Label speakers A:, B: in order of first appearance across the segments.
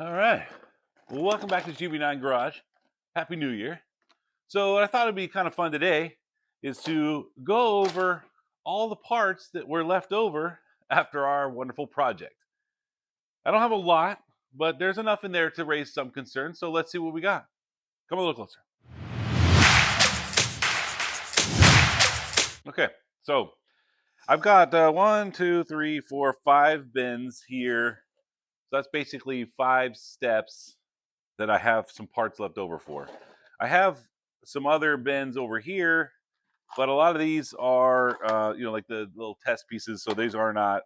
A: All right. Well, welcome back to GB9 Garage. Happy New Year. So, what I thought it'd be kind of fun today is to go over all the parts that were left over after our wonderful project. I don't have a lot, but there's enough in there to raise some concern. So, let's see what we got. Come a little closer. Okay. So, I've got one, two, three, four, five bins here. So, that's basically 5 steps that I have some parts left over for. I have some other bins over here, but a lot of these are, like the little test pieces. So these are not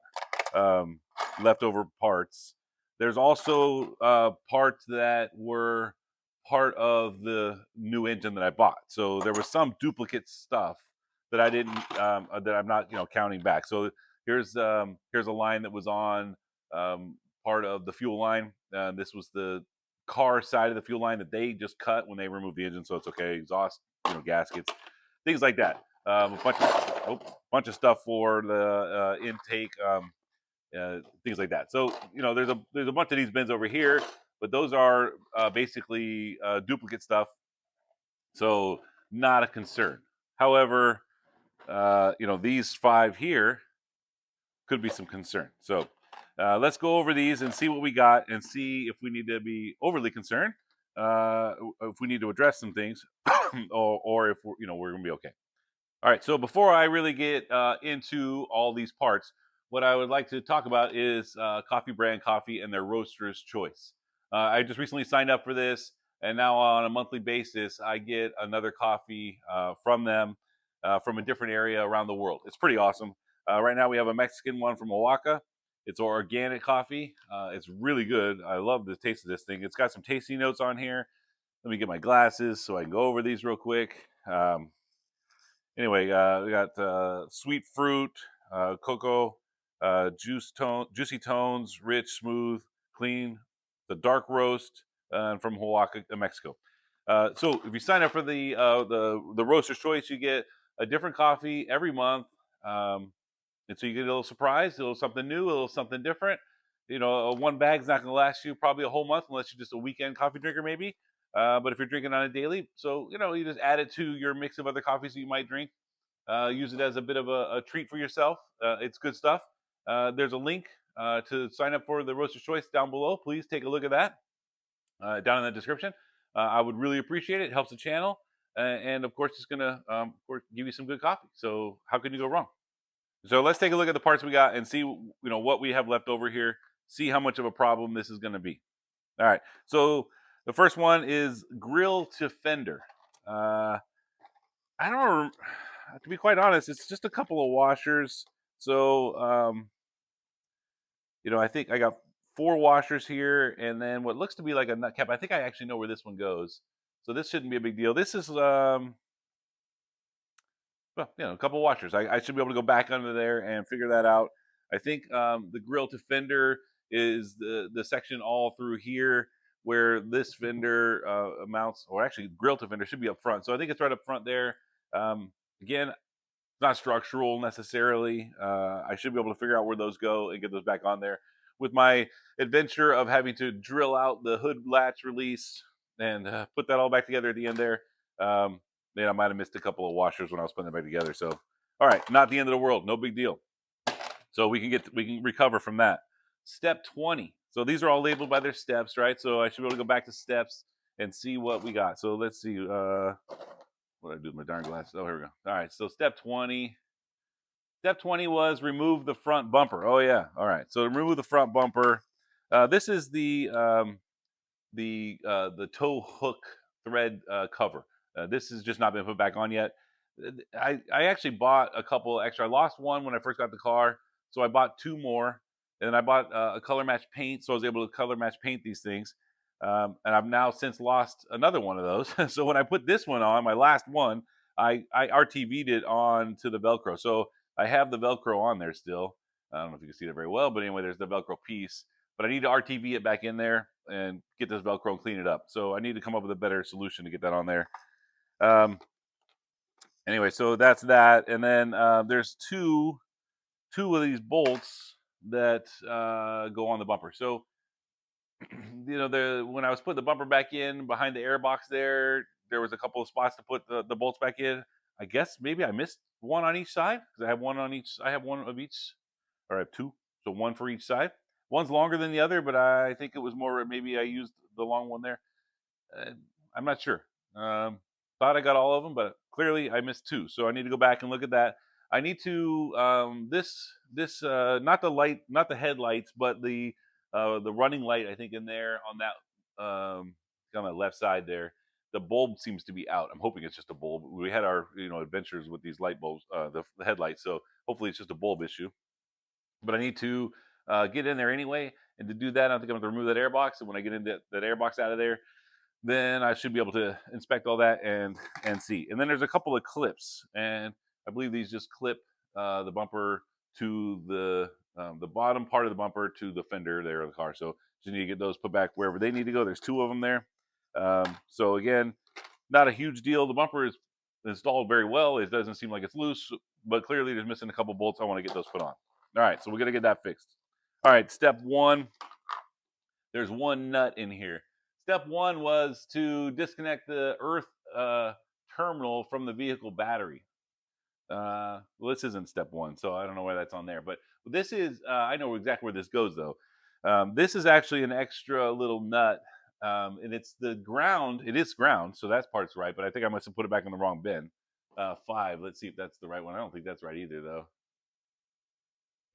A: leftover parts. There's also parts that were part of the new engine that I bought. So there was some duplicate stuff that I didn't, that I'm not, counting back. So here's a line that was on part of the fuel line. This was the car side of the fuel line that they just cut when they removed the engine, so it's okay. Exhaust, gaskets, things like that. A bunch of stuff for the intake, things like that. So there's a bunch of these bins over here, but those are basically duplicate stuff, so not a concern. However, these 5 here could be some concern. So let's go over these and see what we got and see if we need to be overly concerned, if we need to address some things, or if we're going to be okay. All right. So before I really get into all these parts, what I would like to talk about is Coffee Brand Coffee and their Roaster's Choice. I just recently signed up for this, and now on a monthly basis, I get another coffee from them from a different area around the world. It's pretty awesome. Right now, we have a Mexican one from Oaxaca. It's organic coffee. It's really good. I love the taste of this thing. It's got some tasty notes on here. Let me get my glasses so I can go over these real quick. Anyway, we got sweet fruit, cocoa, juicy tones, rich, smooth, clean, the dark roast, and from Oaxaca, Mexico. So if you sign up for the Roaster's Choice, you get a different coffee every month, and so you get a little surprise, a little something new, a little something different. One bag's not going to last you probably a whole month unless you're just a weekend coffee drinker, maybe. But if you're drinking on a daily, so you just add it to your mix of other coffees that you might drink. Use it as a bit of a treat for yourself. It's good stuff. There's a link to sign up for the Roaster's Choice down below. Please take a look at that down in the description. I would really appreciate it. It helps the channel, and of course, it's gonna give you some good coffee. So how can you go wrong? So let's take a look at the parts we got and see what we have left over here. See how much of a problem this is going to be. All right. So the first one is grill to fender. I don't. To be quite honest, it's just a couple of washers. So I think I got 4 washers here, and then what looks to be like a nut cap. I think I actually know where this one goes. So this shouldn't be a big deal. This is a couple washers. I should be able to go back under there and figure that out. I think the grill to fender is the section all through here where this fender mounts, or actually grill to fender should be up front. So I think it's right up front there. Again, not structural necessarily. I should be able to figure out where those go and get those back on there. With my adventure of having to drill out the hood latch release and put that all back together at the end there, I might have missed a couple of washers when I was putting them back together. So, all right, not the end of the world, no big deal. So we can recover from that. Step 20. So these are all labeled by their steps, right? So I should be able to go back to steps and see what we got. So let's see. What did I do with my darn glasses? Oh, here we go. All right. So step 20. Step 20 was remove the front bumper. Oh yeah. All right. So to remove the front bumper, this is the tow hook thread cover. This has just not been put back on yet. I actually bought a couple extra. I lost one when I first got the car, so I bought 2 more, and then I bought a color match paint, so I was able to color match paint these things. And I've now since lost another one of those. So when I put this one on, my last one, I RTV'd it on to the Velcro. So I have the Velcro on there still. I don't know if you can see that very well, but anyway, there's the Velcro piece. But I need to RTV it back in there and get this Velcro and clean it up. So I need to come up with a better solution to get that on there. Anyway, so that's that. And then there's two of these bolts that go on the bumper. So when I was putting the bumper back in behind the airbox there was a couple of spots to put the bolts back in. I guess maybe I missed one on each side because I have one on each. I have one of each, or I have two, so one for each side. One's longer than the other, but I think it was more maybe I used the long one there. Uh, I'm not sure. Thought I got all of them, but clearly I missed two. So I need to go back and look at that. I need to this not the light, not the headlights, but the running light. I think in there on the left side there, the bulb seems to be out. I'm hoping it's just a bulb. We had our adventures with these light bulbs, the headlights. So hopefully it's just a bulb issue. But I need to get in there anyway, and to do that, I think I'm going to remove that airbox. And when I get into that airbox out of there, then I should be able to inspect all that and see. And then there's a couple of clips, and I believe these just clip the bumper to the bottom part of the bumper to the fender there of the car. So just need to get those put back wherever they need to go. There's two of them there. So again, not a huge deal. The bumper is installed very well. It doesn't seem like it's loose, but clearly there's missing a couple bolts. I want to get those put on. All right, so we're gonna get that fixed. All right, step one. There's one nut in here. Step one was to disconnect the earth terminal from the vehicle battery. Well, this isn't step one, so I don't know why that's on there. But this is, I know exactly where this goes, though. This is actually an extra little nut, and it's the ground. It is ground, so that part's right, but I think I must have put it back in the wrong bin. 5. Let's see if that's the right one. I don't think that's right either, though.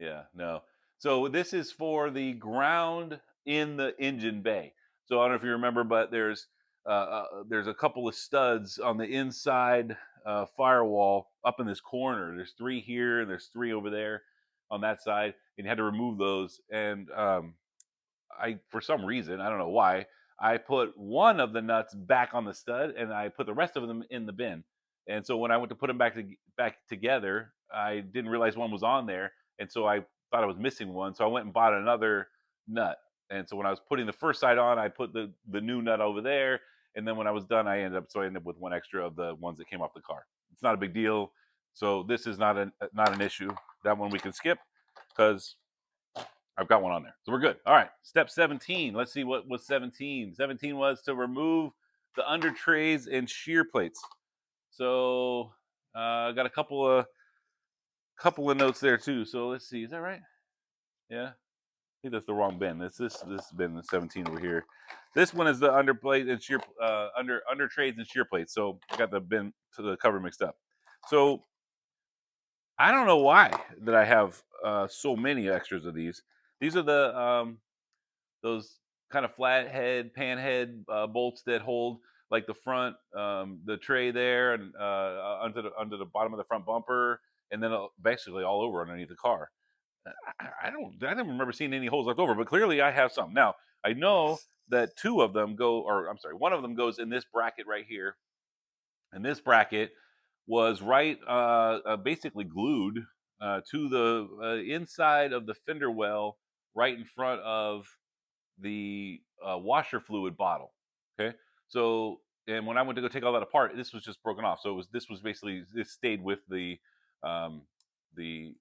A: Yeah, no. So this is for the ground in the engine bay. So I don't know if you remember, but there's a couple of studs on the inside firewall up in this corner. There's 3 here, and there's 3 over there on that side, and you had to remove those. And I, for some reason, I don't know why, I put one of the nuts back on the stud, and I put the rest of them in the bin. And so when I went to put them back together, I didn't realize one was on there, and so I thought I was missing one. So I went and bought another nut. And so when I was putting the first side on, I put the new nut over there, and then when I was done, I ended up with one extra of the ones that came off the car. It's not a big deal. So this is not an issue. That one we can skip because I've got one on there. So we're good. All right. Step 17. Let's see what was 17. 17 was to remove the undertrays and shear plates. So I got a couple of notes there too. So let's see. Is that right? Yeah. I think that's the wrong bin. This bin is 17 over here. This one is the underplate and shear undertrays and shear plates. So I got the bin to the cover mixed up. So I don't know why that I have so many extras of these. These are those kind of flathead, panhead bolts that hold like the front, the tray there, and under the bottom of the front bumper, and then basically all over underneath the car. I don't remember seeing any holes left over, but clearly I have some. Now I know that 2 of them go, or I'm sorry, one of them goes in this bracket right here, and this bracket was right, basically glued to the inside of the fender well, right in front of the washer fluid bottle. Okay, so and when I went to go take all that apart, this was just broken off. So this was basically, this stayed with um, the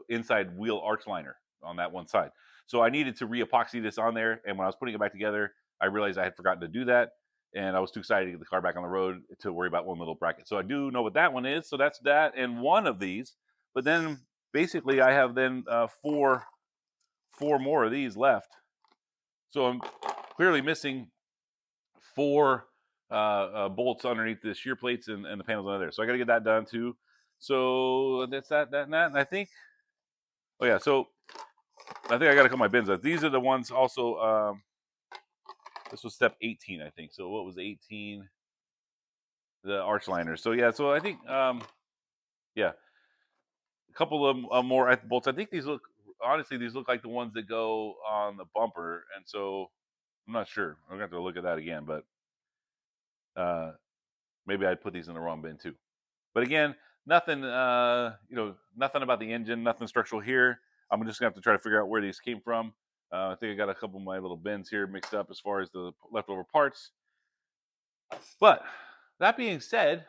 A: inside wheel arch liner on that one side. So I needed to re-epoxy this on there, and when I was putting it back together, I realized I had forgotten to do that, and I was too excited to get the car back on the road to worry about one little bracket. So I do know what that one is. So that's that, and one of these. But then basically I have then four more of these left. So I'm clearly missing 4 bolts underneath the shear plates and the panels under there. So I got to get that done too. So that's that, and that. And I think, oh yeah, so I think I got to cut my bins up. These are the ones also. This was step 18, I think. So what was 18? The arch liners. So yeah, so I think, yeah, a couple of more bolts. I think these look, honestly, these look like the ones that go on the bumper. And so I'm not sure. I'm going to have to look at that again, but maybe I'd put these in the wrong bin too. But again, nothing, nothing about the engine, nothing structural here. I'm just gonna have to try to figure out where these came from. I think I got a couple of my little bins here mixed up as far as the leftover parts. But that being said,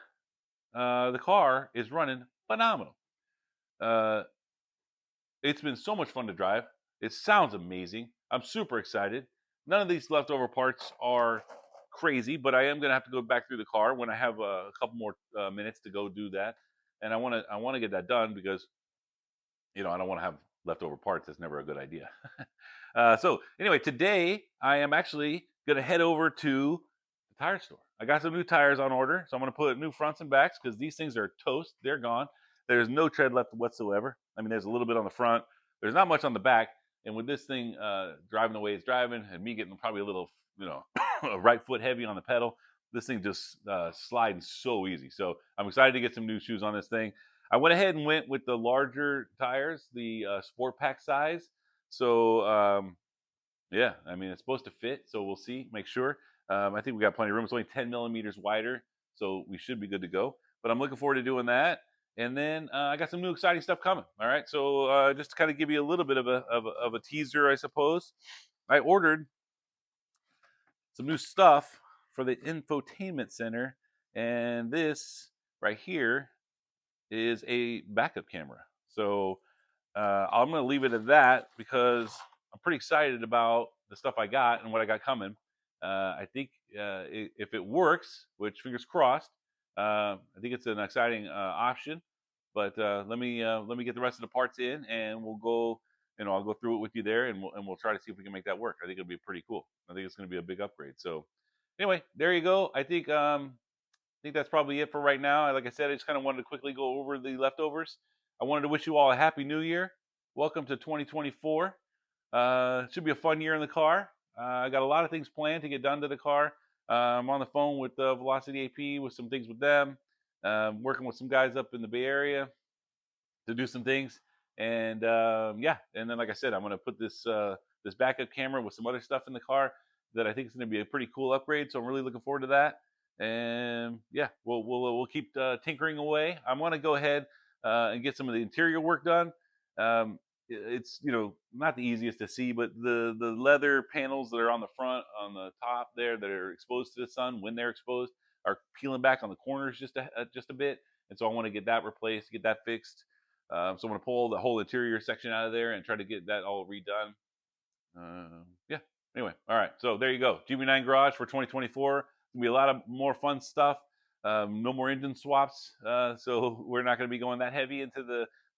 A: the car is running phenomenal. It's been so much fun to drive. It sounds amazing. I'm super excited. none of these leftover parts are crazy, but I am gonna have to go back through the car when I have a couple more minutes to go do that, and I want to get that done because I don't want to have leftover parts. That's never a good idea. So anyway, today I am actually gonna head over to the tire store. I got some new tires on order, so I'm gonna put new fronts and backs because these things are toast. They're gone. There's no tread left whatsoever. I mean, there's a little bit on the front. There's not much on the back. And with this thing driving the way it's driving, and me getting probably a little, right foot heavy on the pedal, this thing just sliding so easy. So I'm excited to get some new shoes on this thing. I went ahead and went with the larger tires, the sport pack size. So yeah, I mean it's supposed to fit. So we'll see. Make sure. I think we got plenty of room. It's only 10 millimeters wider, so we should be good to go. But I'm looking forward to doing that. And then I got some new exciting stuff coming. All right. So just to kind of give you a little bit of a teaser, I suppose. I ordered some new stuff for the infotainment center, and this right here is a backup camera. So I'm going to leave it at that because I'm pretty excited about the stuff I got and what I got coming. I think if it works, which fingers crossed, I think it's an exciting option. But let me get the rest of the parts in, and we'll go. I'll go through it with you there, and we'll try to see if we can make that work. I think it'll be pretty cool. I think it's going to be a big upgrade. So anyway, there you go. I think that's probably it for right now. Like I said, I just kind of wanted to quickly go over the leftovers. I wanted to wish you all a happy new year. Welcome to 2024. It should be a fun year in the car. I got a lot of things planned to get done to the car. I'm on the phone with Velocity AP with some things with them. Working with some guys up in the Bay Area to do some things. And yeah, and then like I said, I'm gonna put this backup camera with some other stuff in the car that I think is gonna be a pretty cool upgrade. So I'm really looking forward to that. And yeah, we'll keep tinkering away. I'm gonna go ahead and get some of the interior work done. It's not the easiest to see, but the leather panels that are on the front, on the top there, that are exposed to the sun when they're exposed, are peeling back on the corners just a bit, and so I want to get that replaced, get that fixed. So I'm going to pull the whole interior section out of there and try to get that all redone. Yeah. Anyway, all right. So there you go. GB9 Garage for 2024. Gonna be a lot of more fun stuff. No more engine swaps. So we're not going to be going that heavy into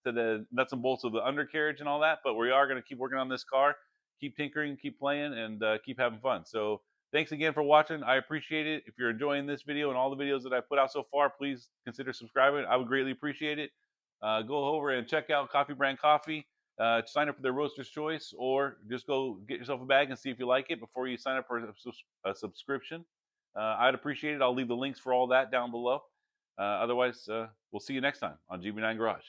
A: the nuts and bolts of the undercarriage and all that. But we are going to keep working on this car, keep tinkering, keep playing, and keep having fun. So thanks again for watching. I appreciate it. If you're enjoying this video and all the videos that I put out so far, please consider subscribing. I would greatly appreciate it. Go over and check out Coffee Brand Coffee. Sign up for their Roaster's Choice, or just go get yourself a bag and see if you like it before you sign up for a subscription. I'd appreciate it. I'll leave the links for all that down below. Otherwise, we'll see you next time on GB9 Garage.